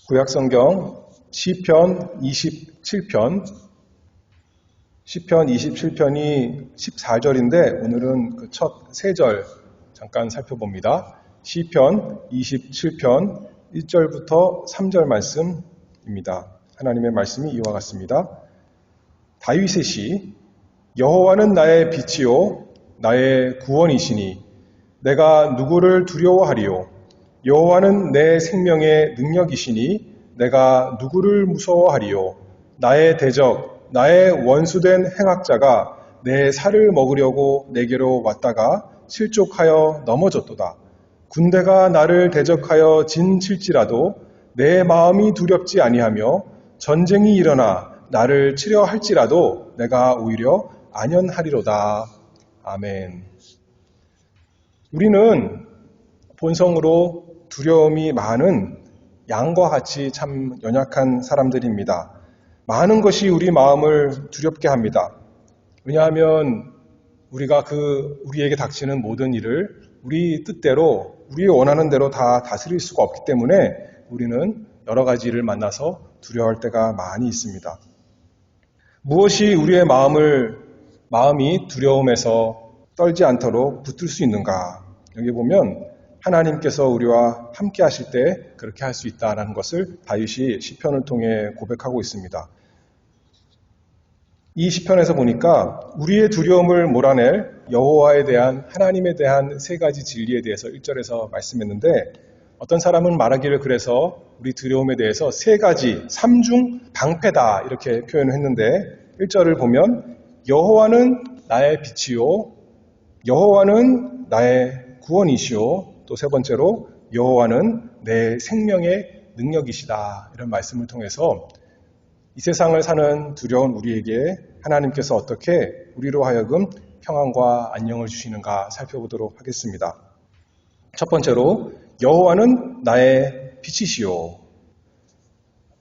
구약성경 시편 27편, 시편 27편이 14절인데 오늘은 그 첫 3절 잠깐 살펴봅니다. 시편 27편 1절부터 3절 말씀입니다. 하나님의 말씀이 이와 같습니다. 다윗의 시, 여호와는 나의 빛이요 나의 구원이시니 내가 누구를 두려워하리요. 여호와는 내 생명의 능력이시니 내가 누구를 무서워하리요. 나의 대적, 나의 원수된 행악자가 내 살을 먹으려고 내게로 왔다가 실족하여 넘어졌도다. 군대가 나를 대적하여 진칠지라도 내 마음이 두렵지 아니하며 전쟁이 일어나 나를 치려 할지라도 내가 오히려 안연하리로다. 아멘. 우리는 본성으로 두려움이 많은 양과 같이 참 연약한 사람들입니다. 많은 것이 우리 마음을 두렵게 합니다. 왜냐하면 우리가 우리에게 닥치는 모든 일을 우리 뜻대로, 우리 원하는 대로 다 다스릴 수가 없기 때문에 우리는 여러 가지 일을 만나서 두려워할 때가 많이 있습니다. 무엇이 우리의 마음이 두려움에서 떨지 않도록 붙들 수 있는가? 여기 보면 하나님께서 우리와 함께 하실 때 그렇게 할 수 있다는 것을 다윗이 시편을 통해 고백하고 있습니다. 이 시편에서 보니까 우리의 두려움을 몰아낼 여호와에 대한, 하나님에 대한 3가지 진리에 대해서 1절에서 말씀했는데, 어떤 사람은 말하기를 그래서 우리 두려움에 대해서 3가지, 3중 방패다 이렇게 표현을 했는데, 1절을 보면 여호와는 나의 빛이요 여호와는 나의 구원이시요, 또 3번째로 여호와는 내 생명의 능력이시다, 이런 말씀을 통해서 이 세상을 사는 두려운 우리에게 하나님께서 어떻게 우리로 하여금 평안과 안녕을 주시는가 살펴보도록 하겠습니다. 첫 번째로 여호와는 나의 빛이시요.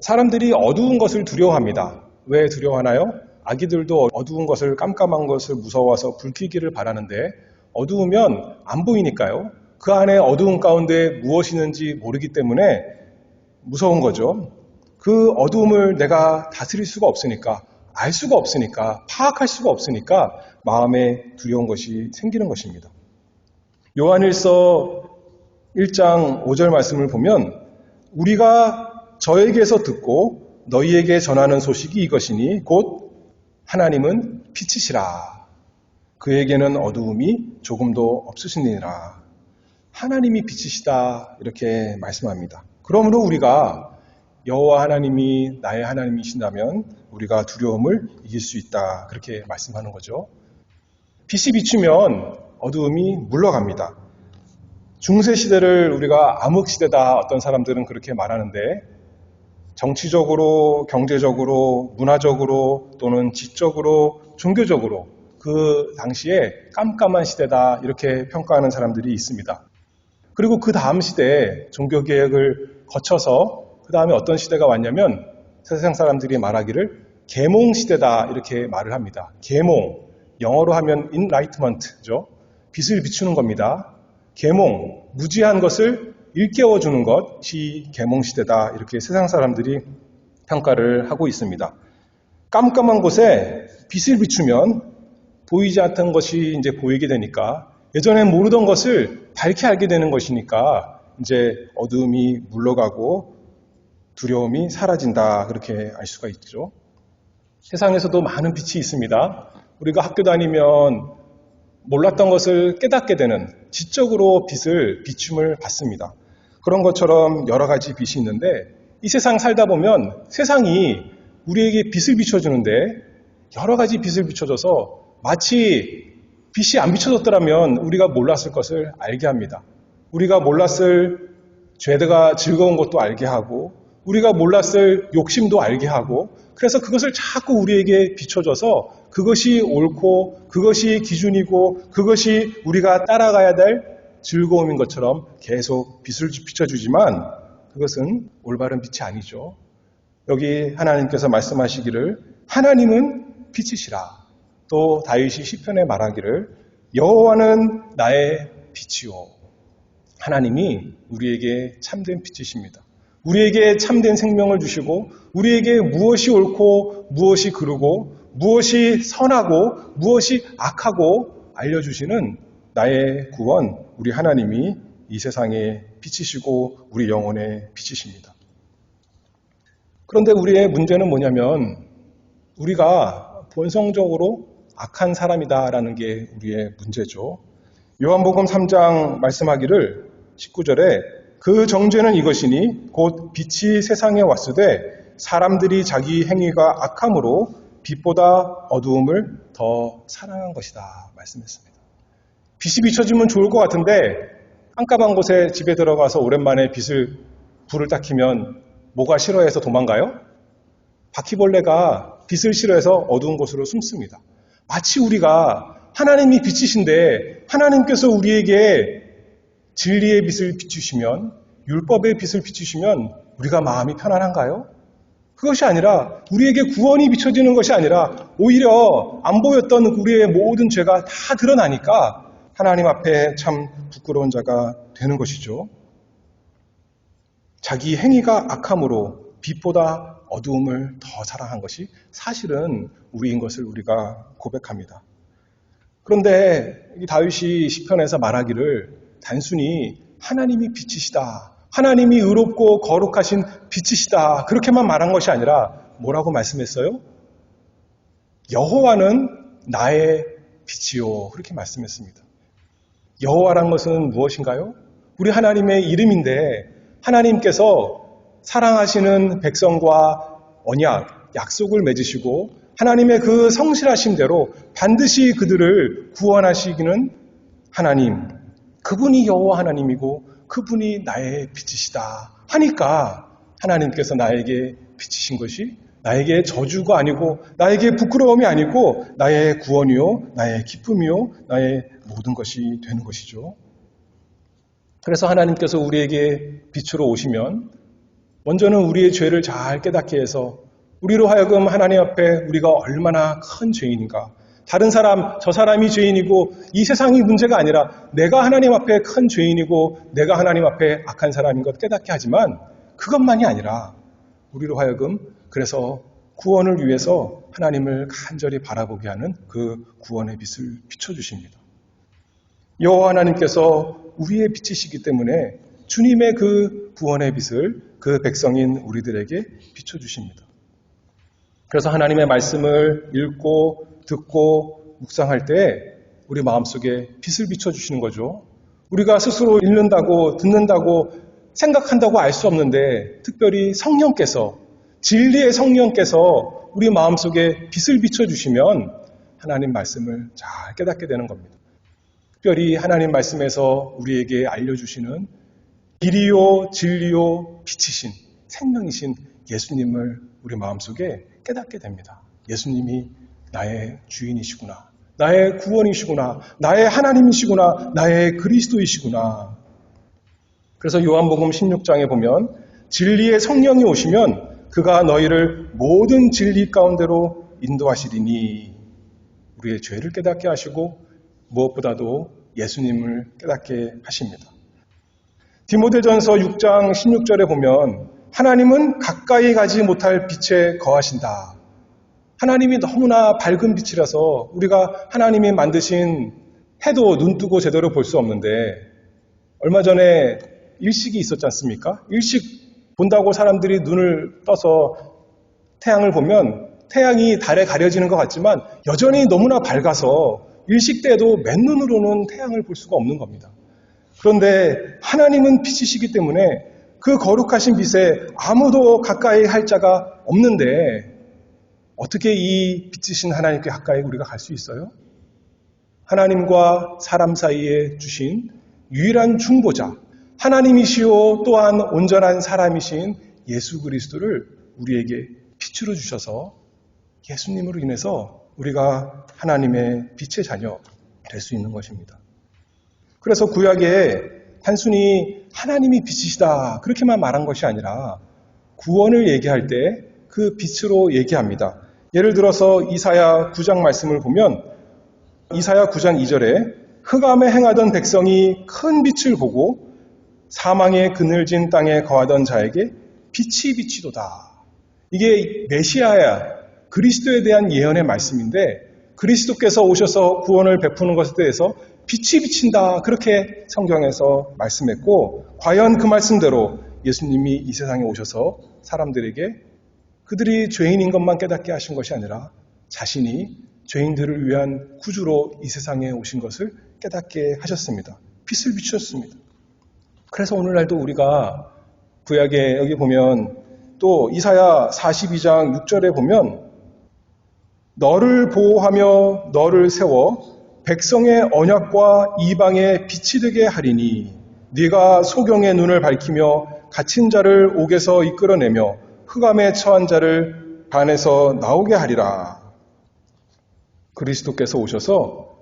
사람들이 어두운 것을 두려워합니다. 왜 두려워하나요? 아기들도 어두운 것을, 깜깜한 것을 무서워서 불 켜기를 바라는데 어두우면 안 보이니까요. 그 안에 어두운 가운데 무엇이 있는지 모르기 때문에 무서운 거죠. 그 어두움을 내가 다스릴 수가 없으니까, 알 수가 없으니까, 파악할 수가 없으니까 마음에 두려운 것이 생기는 것입니다. 요한일서 1장 5절 말씀을 보면 우리가 저에게서 듣고 너희에게 전하는 소식이 이것이니 곧 하나님은 빛이시라. 그에게는 어두움이 조금도 없으시니라. 하나님이 빛이시다 이렇게 말씀합니다. 그러므로 우리가 여호와 하나님이 나의 하나님이신다면 우리가 두려움을 이길 수 있다 그렇게 말씀하는 거죠. 빛이 비추면 어두움이 물러갑니다. 중세시대를 우리가 암흑시대다 어떤 사람들은 그렇게 말하는데, 정치적으로, 경제적으로, 문화적으로 또는 지적으로, 종교적으로 그 당시에 깜깜한 시대다 이렇게 평가하는 사람들이 있습니다. 그리고 그 다음 시대에 종교개혁을 거쳐서 그 다음에 어떤 시대가 왔냐면 세상 사람들이 말하기를 계몽시대다 이렇게 말을 합니다. 계몽, 영어로 하면 enlightenment죠. 빛을 비추는 겁니다. 계몽, 무지한 것을 일깨워주는 것이 계몽시대다 이렇게 세상 사람들이 평가를 하고 있습니다. 깜깜한 곳에 빛을 비추면 보이지 않던 것이 이제 보이게 되니까, 예전에 모르던 것을 밝게 알게 되는 것이니까 이제 어두움이 물러가고 두려움이 사라진다 그렇게 알 수가 있죠. 세상에서도 많은 빛이 있습니다. 우리가 학교 다니면 몰랐던 것을 깨닫게 되는, 지적으로 비춤을 받습니다. 그런 것처럼 여러 가지 빛이 있는데, 이 세상 살다 보면 세상이 우리에게 빛을 비춰주는데 여러 가지 빛을 비춰줘서 마치 빛이 안 비춰졌더라면 우리가 몰랐을 것을 알게 합니다. 우리가 몰랐을 죄가 즐거운 것도 알게 하고, 우리가 몰랐을 욕심도 알게 하고, 그래서 그것을 자꾸 우리에게 비춰줘서 그것이 옳고 그것이 기준이고 그것이 우리가 따라가야 될 즐거움인 것처럼 계속 빛을 비춰주지만 그것은 올바른 빛이 아니죠. 여기 하나님께서 말씀하시기를 하나님은 빛이시라. 또 다윗이 시편에 말하기를 여호와는 나의 빛이요. 하나님이 우리에게 참된 빛이십니다. 우리에게 참된 생명을 주시고 우리에게 무엇이 옳고 무엇이 그르고 무엇이 선하고 무엇이 악하고 알려주시는 나의 구원, 우리 하나님이 이 세상에 빛이시고 우리 영혼의 빛이십니다. 그런데 우리의 문제는 뭐냐면 우리가 본성적으로 악한 사람이다라는 게 우리의 문제죠. 요한복음 3장 말씀하기를 19절에 그 정죄는 이것이니 곧 빛이 세상에 왔으되 사람들이 자기 행위가 악함으로 빛보다 어두움을 더 사랑한 것이다 말씀했습니다. 빛이 비춰지면 좋을 것 같은데 깜깜한 곳에 집에 들어가서 오랜만에 불을 딱 켜면 뭐가 싫어해서 도망가요? 바퀴벌레가 빛을 싫어해서 어두운 곳으로 숨습니다. 마치 우리가 하나님이 빛이신데 하나님께서 우리에게 진리의 빛을 비추시면 율법의 빛을 비추시면 우리가 마음이 편안한가요? 그것이 아니라 우리에게 구원이 비춰지는 것이 아니라 오히려 안 보였던 우리의 모든 죄가 다 드러나니까 하나님 앞에 참 부끄러운 자가 되는 것이죠. 자기 행위가 악함으로 빛보다 어두움을 더 사랑한 것이 사실은 우리인 것을 우리가 고백합니다. 그런데 이 다윗이 시편에서 말하기를 단순히 하나님이 빛이시다, 하나님이 의롭고 거룩하신 빛이시다 그렇게만 말한 것이 아니라 뭐라고 말씀했어요? 여호와는 나의 빛이요 그렇게 말씀했습니다. 여호와란 것은 무엇인가요? 우리 하나님의 이름인데 하나님께서 사랑하시는 백성과 언약, 약속을 맺으시고 하나님의 그 성실하심대로 반드시 그들을 구원하시기는 하나님, 그분이 여호와 하나님이고 그분이 나의 빛이시다 하니까 하나님께서 나에게 빛이신 것이 나에게 저주가 아니고 나에게 부끄러움이 아니고 나의 구원이요, 나의 기쁨이요, 나의 모든 것이 되는 것이죠. 그래서 하나님께서 우리에게 빛으로 오시면 먼저는 우리의 죄를 잘 깨닫게 해서 우리로 하여금 하나님 앞에 우리가 얼마나 큰 죄인인가, 다른 사람, 저 사람이 죄인이고 이 세상이 문제가 아니라 내가 하나님 앞에 큰 죄인이고 내가 하나님 앞에 악한 사람인 것 깨닫게 하지만 그것만이 아니라 우리로 하여금 그래서 구원을 위해서 하나님을 간절히 바라보게 하는 그 구원의 빛을 비춰주십니다. 여호와 하나님께서 우리의 빛이시기 때문에 주님의 그 구원의 빛을 그 백성인 우리들에게 비춰주십니다. 그래서 하나님의 말씀을 읽고 듣고 묵상할 때 우리 마음속에 빛을 비춰주시는 거죠. 우리가 스스로 읽는다고 듣는다고 생각한다고 알 수 없는데 특별히 성령께서, 진리의 성령께서 우리 마음속에 빛을 비춰주시면 하나님 말씀을 잘 깨닫게 되는 겁니다. 특별히 하나님 말씀에서 우리에게 알려주시는 길이요 진리요 빛이신 생명이신 예수님을 우리 마음속에 깨닫게 됩니다. 예수님이 나의 주인이시구나, 나의 구원이시구나, 나의 하나님이시구나, 나의 그리스도이시구나. 그래서 요한복음 16장에 보면 진리의 성령이 오시면 그가 너희를 모든 진리 가운데로 인도하시리니, 우리의 죄를 깨닫게 하시고 무엇보다도 예수님을 깨닫게 하십니다. 디모데전서 6장 16절에 보면 하나님은 가까이 가지 못할 빛에 거하신다. 하나님이 너무나 밝은 빛이라서 우리가 하나님이 만드신 해도 눈 뜨고 제대로 볼 수 없는데, 얼마 전에 일식이 있었지 않습니까? 일식 본다고 사람들이 눈을 떠서 태양을 보면 태양이 달에 가려지는 것 같지만 여전히 너무나 밝아서 일식 때에도 맨눈으로는 태양을 볼 수가 없는 겁니다. 그런데 하나님은 빛이시기 때문에 그 거룩하신 빛에 아무도 가까이 할 자가 없는데 어떻게 이 빛이신 하나님께 가까이 우리가 갈 수 있어요? 하나님과 사람 사이에 주신 유일한 중보자, 하나님이시오 또한 온전한 사람이신 예수 그리스도를 우리에게 빛으로 주셔서 예수님으로 인해서 우리가 하나님의 빛의 자녀 될 수 있는 것입니다. 그래서 구약에 단순히 하나님이 빛이시다 그렇게만 말한 것이 아니라 구원을 얘기할 때 그 빛으로 얘기합니다. 예를 들어서 이사야 9장 말씀을 보면 이사야 9장 2절에 흑암에 행하던 백성이 큰 빛을 보고 사망의 그늘진 땅에 거하던 자에게 빛이 비치도다. 이게 메시아야, 그리스도에 대한 예언의 말씀인데 그리스도께서 오셔서 구원을 베푸는 것에 대해서 빛이 비친다. 그렇게 성경에서 말씀했고 과연 그 말씀대로 예수님이 이 세상에 오셔서 사람들에게 그들이 죄인인 것만 깨닫게 하신 것이 아니라 자신이 죄인들을 위한 구주로 이 세상에 오신 것을 깨닫게 하셨습니다. 빛을 비추셨습니다. 그래서 오늘날도 우리가 구약에 여기 보면 또 이사야 42장 6절에 보면 너를 보호하며 너를 세워 백성의 언약과 이방의 빛이 되게 하리니 네가 소경의 눈을 밝히며 갇힌 자를 옥에서 이끌어내며 흑암에 처한 자를 반에서 나오게 하리라. 그리스도께서 오셔서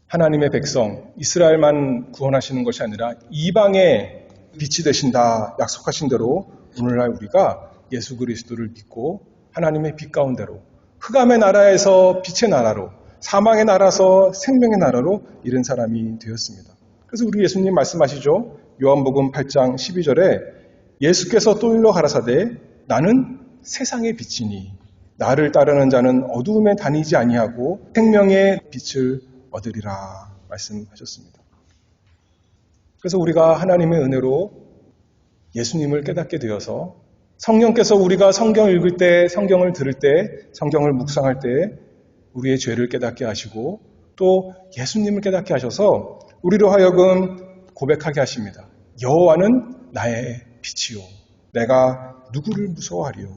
하나님의 백성 이스라엘만 구원하시는 것이 아니라 이방의 빛이 되신다 약속하신 대로 오늘날 우리가 예수 그리스도를 믿고 하나님의 빛 가운데로 흑암의 나라에서 빛의 나라로 사망의 나라에서 생명의 나라로 이른 사람이 되었습니다. 그래서 우리 예수님 말씀하시죠. 요한복음 8장 12절에 예수께서 또 일러 가라사대 나는 세상의 빛이니 나를 따르는 자는 어두움에 다니지 아니하고 생명의 빛을 얻으리라 말씀하셨습니다. 그래서 우리가 하나님의 은혜로 예수님을 깨닫게 되어서 성령께서 우리가 성경을 읽을 때, 성경을 들을 때, 성경을 묵상할 때 우리의 죄를 깨닫게 하시고 또 예수님을 깨닫게 하셔서 우리로 하여금 고백하게 하십니다. 여호와는 나의 빛이요 내가 누구를 무서워하리요.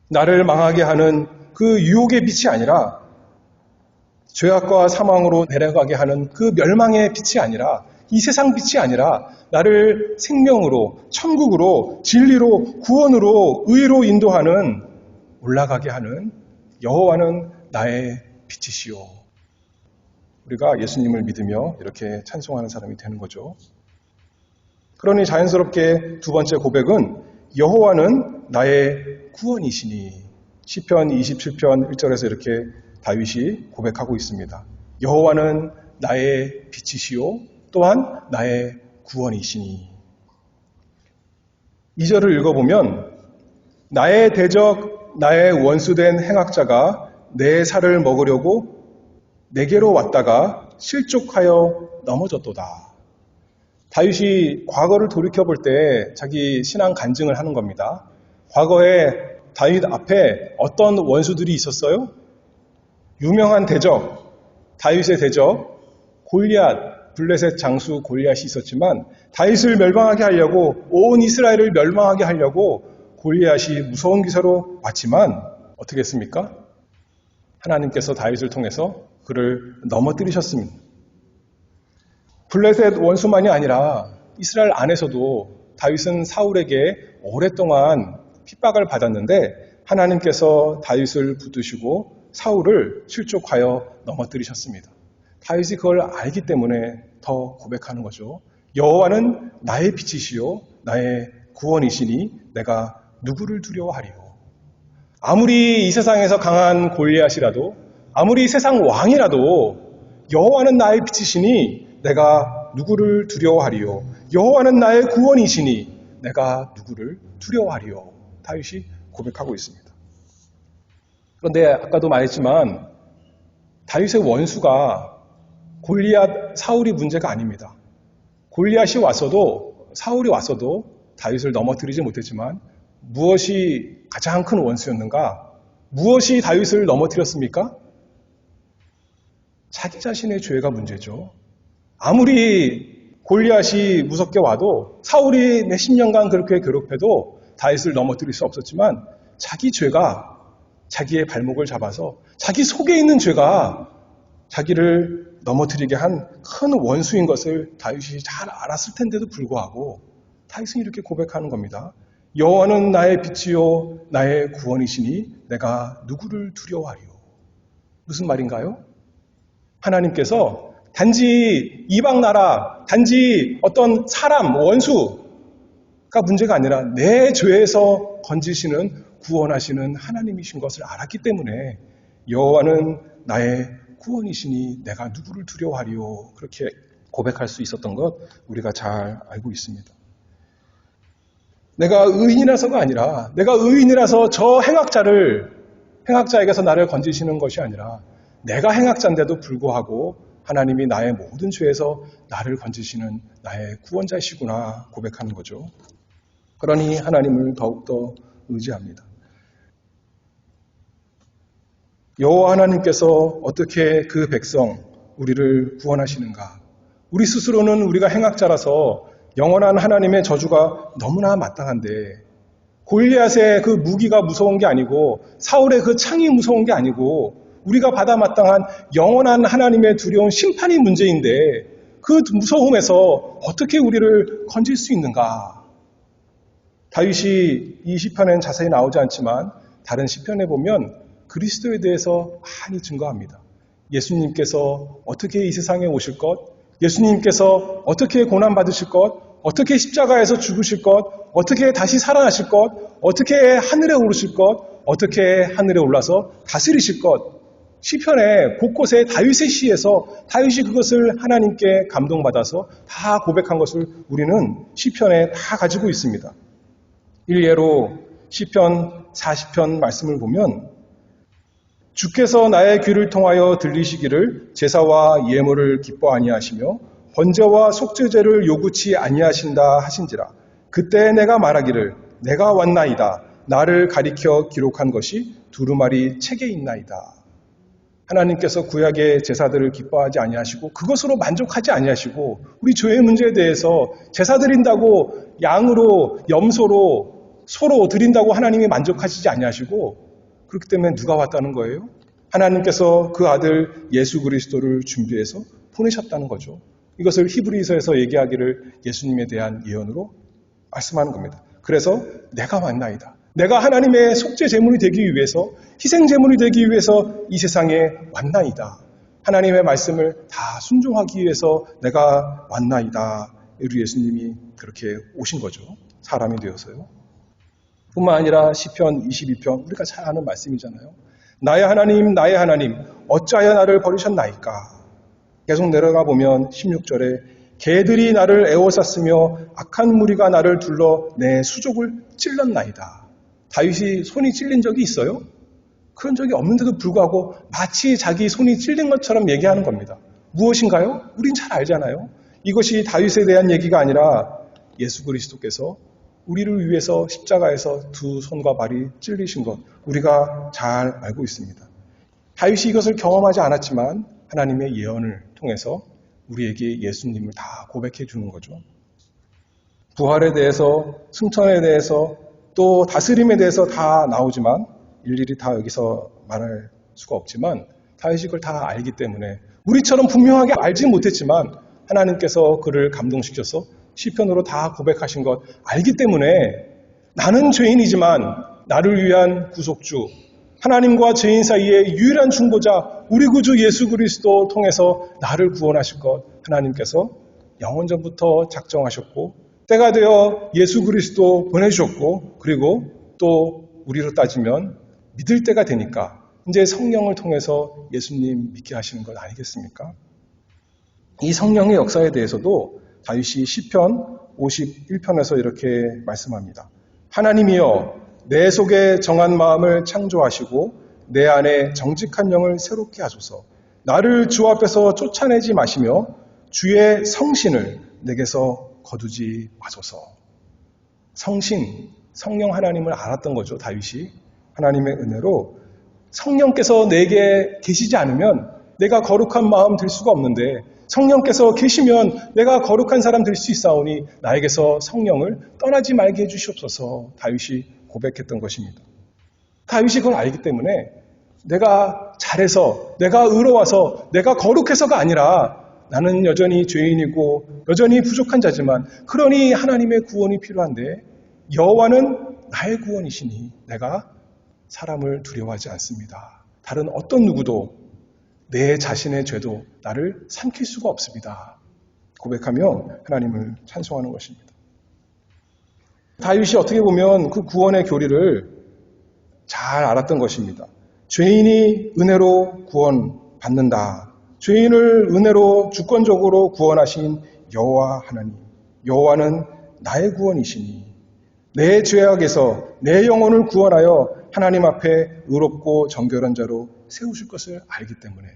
나를 망하게 하는 그 유혹의 빛이 아니라 죄악과 사망으로 내려가게 하는 그 멸망의 빛이 아니라 이 세상 빛이 아니라 나를 생명으로 천국으로 진리로 구원으로 의로 인도하는 올라가게 하는 여호와는 나의 빛이시오. 우리가 예수님을 믿으며 이렇게 찬송하는 사람이 되는 거죠. 그러니 자연스럽게 두 번째 고백은 여호와는 나의 구원이시니 시편 27편 1절에서 이렇게 다윗이 고백하고 있습니다. 여호와는 나의 빛이시오 또한 나의 구원이시니. 2절을 읽어보면 나의 대적 나의 원수된 행악자가 내 살을 먹으려고 내게로 왔다가 실족하여 넘어졌도다. 다윗이 과거를 돌이켜볼 때 자기 신앙 간증을 하는 겁니다. 과거에 다윗 앞에 어떤 원수들이 있었어요? 유명한 대적, 다윗의 대적 골리앗, 블레셋 장수 골리앗이 있었지만 다윗을 멸망하게 하려고 온 이스라엘을 멸망하게 하려고 골리앗이 무서운 기사로 왔지만 어떻게 했습니까? 하나님께서 다윗을 통해서 그를 넘어뜨리셨습니다. 블레셋 원수만이 아니라 이스라엘 안에서도 다윗은 사울에게 오랫동안 핍박을 받았는데 하나님께서 다윗을 붙드시고 사울을 실족하여 넘어뜨리셨습니다. 다윗이 그걸 알기 때문에 더 고백하는 거죠. 여호와는 나의 빛이시요 나의 구원이시니 내가 누구를 두려워하리요. 아무리 이 세상에서 강한 골리앗이라도 아무리 세상 왕이라도 여호와는 나의 빛이시니 내가 누구를 두려워하리요. 여호와는 나의 구원이시니 내가 누구를 두려워하리요. 다윗이 고백하고 있습니다. 그런데 아까도 말했지만 다윗의 원수가 골리앗, 사울이 문제가 아닙니다. 골리앗이 왔어도 사울이 왔어도 다윗을 넘어뜨리지 못했지만 무엇이 가장 큰 원수였는가? 무엇이 다윗을 넘어뜨렸습니까? 자기 자신의 죄가 문제죠. 아무리 골리앗이 무섭게 와도 사울이 몇십 년간 그렇게 괴롭혀도 다윗을 넘어뜨릴 수 없었지만 자기 죄가 자기의 발목을 잡아서 자기 속에 있는 죄가 자기를 넘어뜨리게 한 큰 원수인 것을 다윗이 잘 알았을 텐데도 불구하고 다윗은 이렇게 고백하는 겁니다. 여호와는 나의 빛이요 나의 구원이시니 내가 누구를 두려워하리요. 무슨 말인가요? 하나님께서 단지 이방 나라, 단지 어떤 사람, 원수가 문제가 아니라 내 죄에서 건지시는 구원하시는 하나님이신 것을 알았기 때문에 여호와는 나의 구원이시니 내가 누구를 두려워하리요. 그렇게 고백할 수 있었던 것 우리가 잘 알고 있습니다. 내가 의인이라서가 아니라 내가 의인이라서 저 행악자에게서 나를 건지시는 것이 아니라 내가 행악자인데도 불구하고 하나님이 나의 모든 죄에서 나를 건지시는 나의 구원자이시구나 고백하는 거죠. 그러니 하나님을 더욱더 의지합니다. 여호와 하나님께서 어떻게 그 백성 우리를 구원하시는가? 우리 스스로는 우리가 행악자라서 영원한 하나님의 저주가 너무나 마땅한데 골리앗의 그 무기가 무서운 게 아니고 사울의 그 창이 무서운 게 아니고 우리가 받아 마땅한 영원한 하나님의 두려운 심판이 문제인데 그 무서움에서 어떻게 우리를 건질 수 있는가? 다윗이 이 시편에는 자세히 나오지 않지만 다른 시편에 보면 그리스도에 대해서 많이 증거합니다. 예수님께서 어떻게 이 세상에 오실 것, 예수님께서 어떻게 고난받으실 것, 어떻게 십자가에서 죽으실 것, 어떻게 다시 살아나실 것, 어떻게 하늘에 오르실 것, 어떻게 하늘에 올라서 다스리실 것. 시편의 곳곳에 다윗의 시에서 다윗이 그것을 하나님께 감동받아서 다 고백한 것을 우리는 시편에 다 가지고 있습니다. 일례로 시편 40편 말씀을 보면 주께서 나의 귀를 통하여 들리시기를 제사와 예물을 기뻐 아니하시며 번제와 속죄제를 요구치 아니하신다 하신지라. 그때 내가 말하기를 내가 왔나이다. 나를 가리켜 기록한 것이 두루마리 책에 있나이다. 하나님께서 구약의 제사들을 기뻐하지 아니하시고 그것으로 만족하지 아니하시고 우리 죄의 문제에 대해서 제사 드린다고 양으로 염소로 소로 드린다고 하나님이 만족하시지 아니하시고 그렇기 때문에 누가 왔다는 거예요? 하나님께서 그 아들 예수 그리스도를 준비해서 보내셨다는 거죠. 이것을 히브리서에서 얘기하기를 예수님에 대한 예언으로 말씀하는 겁니다. 그래서 내가 왔나이다. 내가 하나님의 속죄 제물이 되기 위해서 희생 제물이 되기 위해서 이 세상에 왔나이다. 하나님의 말씀을 다 순종하기 위해서 내가 왔나이다. 우리 예수님이 그렇게 오신 거죠. 사람이 되어서요. 뿐만 아니라 시편 22편 우리가 잘 아는 말씀이잖아요. 나의 하나님 어찌하여 나를 버리셨나이까. 계속 내려가 보면 16절에 개들이 나를 애워쌌으며 악한 무리가 나를 둘러 내 수족을 찔렀나이다. 다윗이 손이 찔린 적이 있어요? 그런 적이 없는데도 불구하고 마치 자기 손이 찔린 것처럼 얘기하는 겁니다. 무엇인가요? 우린 잘 알잖아요. 이것이 다윗에 대한 얘기가 아니라 예수 그리스도께서 우리를 위해서 십자가에서 두 손과 발이 찔리신 것 우리가 잘 알고 있습니다. 다윗이 이것을 경험하지 않았지만 하나님의 예언을 통해서 우리에게 예수님을 다 고백해 주는 거죠. 부활에 대해서, 승천에 대해서, 또 다스림에 대해서 다 나오지만 일일이 다 여기서 말할 수가 없지만 다윗이 그걸 다 알기 때문에 우리처럼 분명하게 알지 못했지만 하나님께서 그를 감동시켜서 시편으로 다 고백하신 것 알기 때문에 나는 죄인이지만 나를 위한 구속주, 하나님과 죄인 사이의 유일한 중보자 우리 구주 예수 그리스도 통해서 나를 구원하실 것 하나님께서 영원전부터 작정하셨고 때가 되어 예수 그리스도 보내주셨고 그리고 또 우리로 따지면 믿을 때가 되니까 이제 성령을 통해서 예수님 믿게 하시는 것 아니겠습니까? 이 성령의 역사에 대해서도 다윗이 시편 51편에서 이렇게 말씀합니다. 하나님이여 내 속에 정한 마음을 창조하시고 내 안에 정직한 영을 새롭게 하소서. 나를 주 앞에서 쫓아내지 마시며 주의 성신을 내게서 거두지 마소서. 성신, 성령 하나님을 알았던 거죠. 다윗이 하나님의 은혜로 성령께서 내게 계시지 않으면 내가 거룩한 마음 들 수가 없는데 성령께서 계시면 내가 거룩한 사람 될 수 있사오니 나에게서 성령을 떠나지 말게 해주시옵소서. 다윗이 고백했던 것입니다. 다윗이 그걸 알기 때문에 내가 잘해서 내가 의로워서 내가 거룩해서가 아니라 나는 여전히 죄인이고 여전히 부족한 자지만 그러니 하나님의 구원이 필요한데 여호와는 나의 구원이시니 내가 사람을 두려워하지 않습니다. 다른 어떤 누구도 내 자신의 죄도 나를 삼킬 수가 없습니다. 고백하며 하나님을 찬송하는 것입니다. 다윗이 어떻게 보면 그 구원의 교리를 잘 알았던 것입니다. 죄인이 은혜로 구원받는다. 죄인을 은혜로 주권적으로 구원하신 여호와 하나님. 여호와는 나의 구원이시니 내 죄악에서 내 영혼을 구원하여 하나님 앞에 의롭고 정결한 자로 세우실 것을 알기 때문에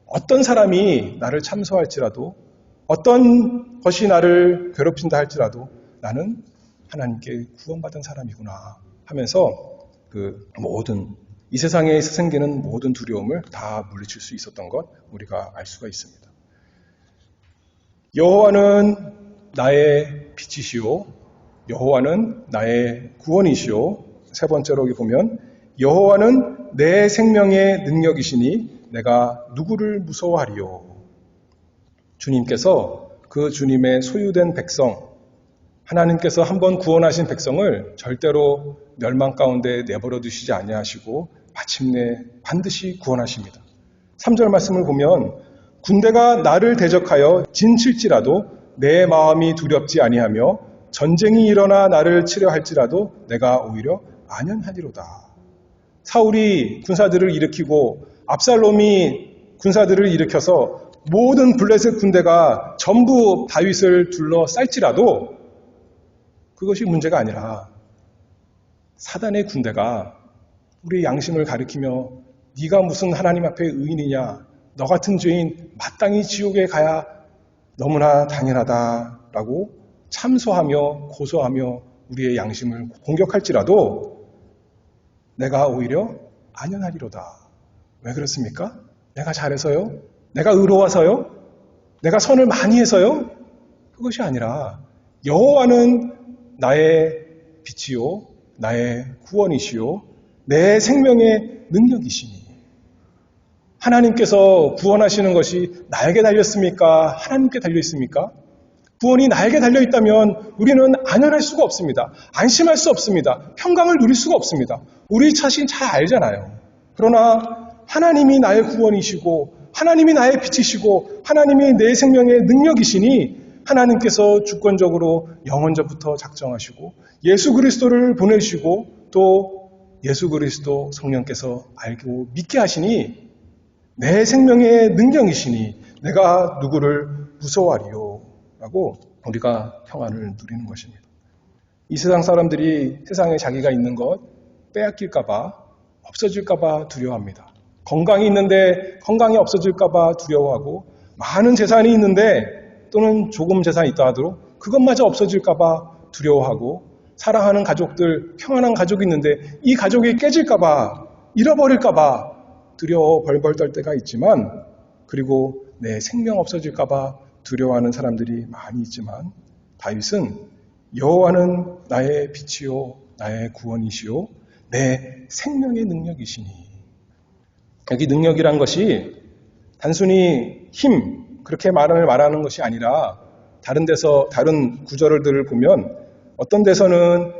어떤 사람이 나를 참소할지라도 어떤 것이 나를 괴롭힌다 할지라도 나는 하나님께 구원받은 사람이구나 하면서 이 세상에서 생기는 모든 두려움을 다 물리칠 수 있었던 것 우리가 알 수가 있습니다. 여호와는 나의 빛이시오. 여호와는 나의 구원이시오. 세 번째로 여기 보면 여호와는 내 생명의 능력이시니 내가 누구를 무서워하리요. 주님께서 그 주님의 소유된 백성, 하나님께서 한번 구원하신 백성을 절대로 멸망 가운데 내버려 두시지 아니하시고 마침내 반드시 구원하십니다. 3절 말씀을 보면 군대가 나를 대적하여 진칠지라도 내 마음이 두렵지 아니하며 전쟁이 일어나 나를 치려 할지라도 내가 오히려 안연하리로다. 사울이 군사들을 일으키고 압살롬이 군사들을 일으켜서 모든 블레셋 군대가 전부 다윗을 둘러쌀지라도 그것이 문제가 아니라 사단의 군대가 우리 양심을 가리키며 네가 무슨 하나님 앞에 의인이냐, 너 같은 죄인 마땅히 지옥에 가야 너무나 당연하다라고 참소하며 고소하며 우리의 양심을 공격할지라도 내가 오히려 안연하리로다. 왜 그렇습니까? 내가 잘해서요? 내가 의로워서요? 내가 선을 많이 해서요? 그것이 아니라 여호와는 나의 빛이요 나의 구원이시요 내 생명의 능력이시니 하나님께서 구원하시는 것이 나에게 달렸습니까? 하나님께 달려있습니까? 구원이 나에게 달려있다면 우리는 안연할 수가 없습니다. 안심할 수 없습니다. 평강을 누릴 수가 없습니다. 우리 자신 잘 알잖아요. 그러나 하나님이 나의 구원이시고 하나님이 나의 빛이시고 하나님이 내 생명의 능력이시니 하나님께서 주권적으로 영원전부터 작정하시고 예수 그리스도를 보내시고 또 예수 그리스도 성령께서 알고 믿게 하시니 내 생명의 능력이시니 내가 누구를 무서워하리요 라고 우리가 평안을 누리는 것입니다. 이 세상 사람들이 세상에 자기가 있는 것 빼앗길까 봐 없어질까 봐 두려워합니다. 건강이 있는데 건강이 없어질까 봐 두려워하고 많은 재산이 있는데 또는 조금 재산이 있다 하도록 그것마저 없어질까 봐 두려워하고 사랑하는 가족들, 평안한 가족이 있는데 이 가족이 깨질까 봐 잃어버릴까 봐 두려워 벌벌 떨 때가 있지만 그리고 내 생명 없어질까 봐 두려워하는 사람들이 많이 있지만 다윗은 여호와는 나의 빛이요 나의 구원이시요 내 생명의 능력이시니 여기 능력이란 것이 단순히 힘 그렇게 말하는 것이 아니라 다른 구절들을 보면 어떤 데서는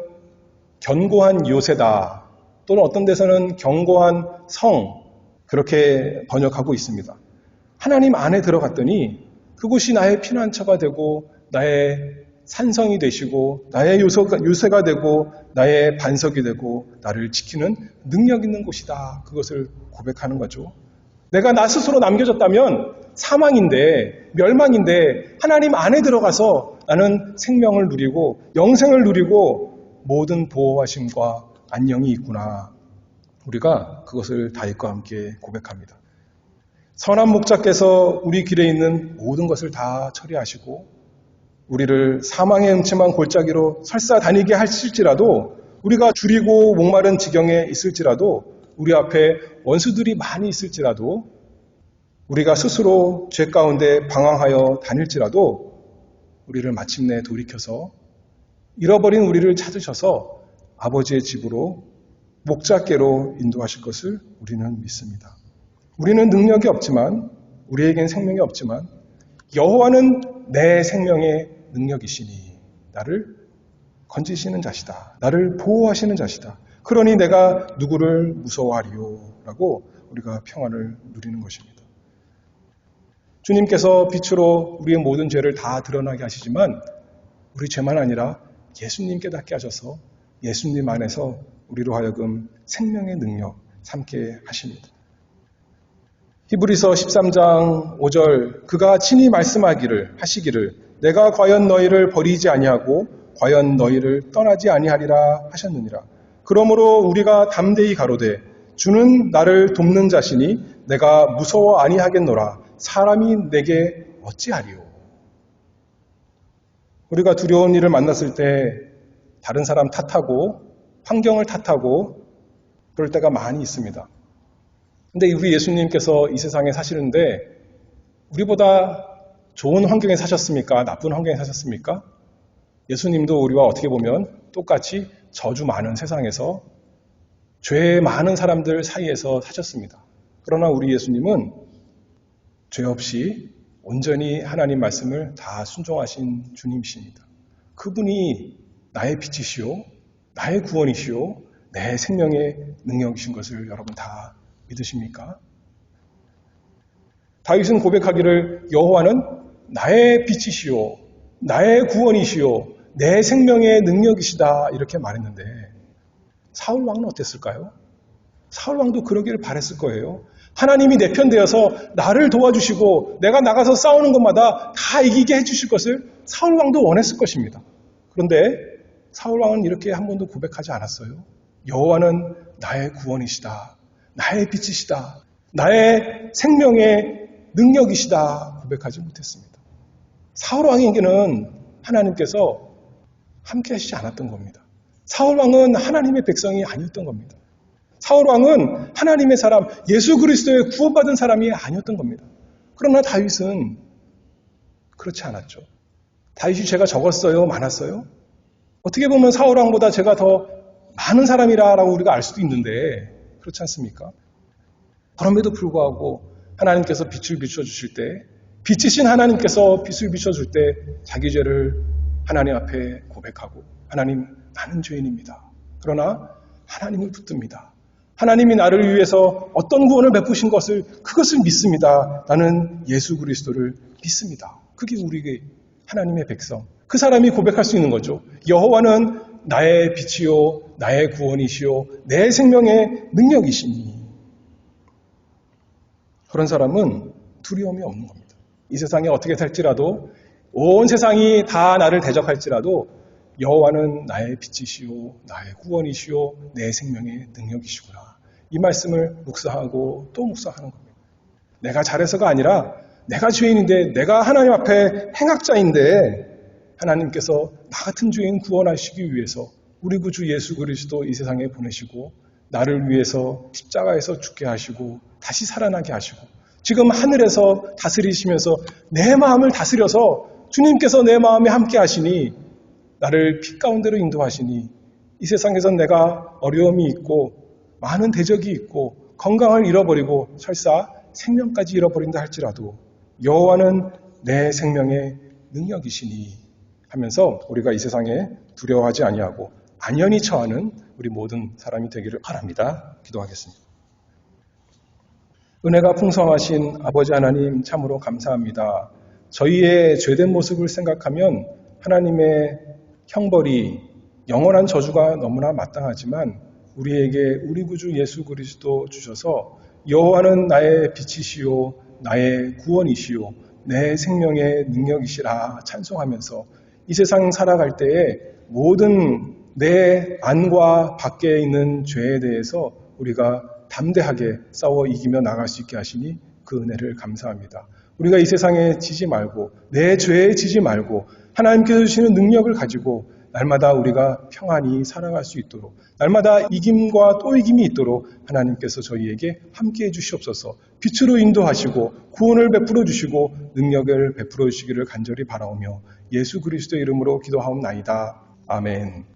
견고한 요새다 또는 어떤 데서는 견고한 성 그렇게 번역하고 있습니다. 하나님 안에 들어갔더니 그곳이 나의 피난처가 되고 나의 산성이 되시고 나의 요새가 되고 나의 반석이 되고 나를 지키는 능력 있는 곳이다. 그것을 고백하는 거죠. 내가 나 스스로 남겨졌다면 사망인데 멸망인데 하나님 안에 들어가서 나는 생명을 누리고 영생을 누리고 모든 보호하심과 안녕이 있구나. 우리가 그것을 다윗과 함께 고백합니다. 선한 목자께서 우리 길에 있는 모든 것을 다 처리하시고 우리를 사망의 음침한 골짜기로 설사 다니게 하실지라도 우리가 줄이고 목마른 지경에 있을지라도 우리 앞에 원수들이 많이 있을지라도 우리가 스스로 죄 가운데 방황하여 다닐지라도 우리를 마침내 돌이켜서 잃어버린 우리를 찾으셔서 아버지의 집으로 목자께로 인도하실 것을 우리는 믿습니다. 우리는 능력이 없지만 우리에겐 생명이 없지만 여호와는 내 생명의 능력이시니 나를 건지시는 자시다. 나를 보호하시는 자시다. 그러니 내가 누구를 무서워하리요 라고 우리가 평안을 누리는 것입니다. 주님께서 빛으로 우리의 모든 죄를 다 드러나게 하시지만 우리 죄만 아니라 예수님께 닿게 하셔서 예수님 안에서 우리로 하여금 생명의 능력 삼게 하십니다. 히브리서 13장 5절 그가 친히 말씀하시기를 내가 과연 너희를 버리지 아니하고 과연 너희를 떠나지 아니하리라 하셨느니라. 그러므로 우리가 담대히 가로되 주는 나를 돕는 자시니 내가 무서워 아니하겠노라. 사람이 내게 어찌하리요. 우리가 두려운 일을 만났을 때 다른 사람 탓하고 환경을 탓하고 그럴 때가 많이 있습니다. 근데 우리 예수님께서 이 세상에 사시는데 우리보다 좋은 환경에 사셨습니까? 나쁜 환경에 사셨습니까? 예수님도 우리와 어떻게 보면 똑같이 저주 많은 세상에서 죄 많은 사람들 사이에서 사셨습니다. 그러나 우리 예수님은 죄 없이 온전히 하나님 말씀을 다 순종하신 주님이십니다. 그분이 나의 빛이시오, 나의 구원이시오, 내 생명의 능력이신 것을 여러분 다 믿으십니까? 다윗은 고백하기를 여호와는 나의 빛이시오, 나의 구원이시오, 내 생명의 능력이시다 이렇게 말했는데 사울 왕은 어땠을까요? 사울 왕도 그러기를 바랬을 거예요. 하나님이 내 편 되어서 나를 도와주시고 내가 나가서 싸우는 것마다 다 이기게 해주실 것을 사울 왕도 원했을 것입니다. 그런데 사울 왕은 이렇게 한 번도 고백하지 않았어요. 여호와는 나의 구원이시다, 나의 빛이시다, 나의 생명의 능력이시다 고백하지 못했습니다. 사울 왕에게는 하나님께서 함께 하시지 않았던 겁니다. 사울 왕은 하나님의 백성이 아니었던 겁니다. 사울 왕은 하나님의 사람, 예수 그리스도의 구원받은 사람이 아니었던 겁니다. 그러나 다윗은 그렇지 않았죠. 다윗이 죄가 적었어요? 많았어요? 어떻게 보면 사울 왕보다 죄가 더 많은 사람이라고 우리가 알 수도 있는데 그렇지 않습니까? 그럼에도 불구하고 하나님께서 빛을 비춰주실 때, 빛이신 하나님께서 빛을 비춰줄 때 자기 죄를 하나님 앞에 고백하고 하나님 나는 죄인입니다. 그러나 하나님을 붙듭니다. 하나님이 나를 위해서 어떤 구원을 베푸신 그것을 믿습니다. 나는 예수 그리스도를 믿습니다. 그게 우리의 하나님의 백성. 그 사람이 고백할 수 있는 거죠. 여호와는 나의 빛이요, 나의 구원이시요, 내 생명의 능력이시니. 그런 사람은 두려움이 없는 겁니다. 이 세상에 어떻게 살지라도, 온 세상이 다 나를 대적할지라도 여호와는 나의 빛이시요, 나의 구원이시요, 내 생명의 능력이시구나. 이 말씀을 묵상하고 또 묵상하는 겁니다. 내가 잘해서가 아니라 내가 죄인인데, 내가 하나님 앞에 행악자인데 하나님께서 나 같은 죄인 구원하시기 위해서 우리 구주 예수 그리스도 이 세상에 보내시고 나를 위해서 십자가에서 죽게 하시고 다시 살아나게 하시고 지금 하늘에서 다스리시면서 내 마음을 다스려서 주님께서 내 마음에 함께 하시니 나를 빛 가운데로 인도하시니 이 세상에선 내가 어려움이 있고 많은 대적이 있고 건강을 잃어버리고 설사 생명까지 잃어버린다 할지라도 여호와는 내 생명의 능력이시니 하면서 우리가 이 세상에 두려워하지 아니하고 안연히 처하는 우리 모든 사람이 되기를 바랍니다. 기도하겠습니다. 은혜가 풍성하신 아버지 하나님 참으로 감사합니다. 저희의 죄된 모습을 생각하면 하나님의 형벌이 영원한 저주가 너무나 마땅하지만 우리에게 우리 구주 예수 그리스도 주셔서 여호와는 나의 빛이시요 나의 구원이시요 내 생명의 능력이시라 찬송하면서 이 세상 살아갈 때에 모든 내 안과 밖에 있는 죄에 대해서 우리가 담대하게 싸워 이기며 나갈 수 있게 하시니 그 은혜를 감사합니다. 우리가 이 세상에 지지 말고 내 죄에 지지 말고 하나님께서 주시는 능력을 가지고 날마다 우리가 평안히 살아갈 수 있도록 날마다 이김과 또 이김이 있도록 하나님께서 저희에게 함께해 주시옵소서. 빛으로 인도하시고 구원을 베풀어 주시고 능력을 베풀어 주시기를 간절히 바라오며 예수 그리스도의 이름으로 기도하옵나이다. 아멘.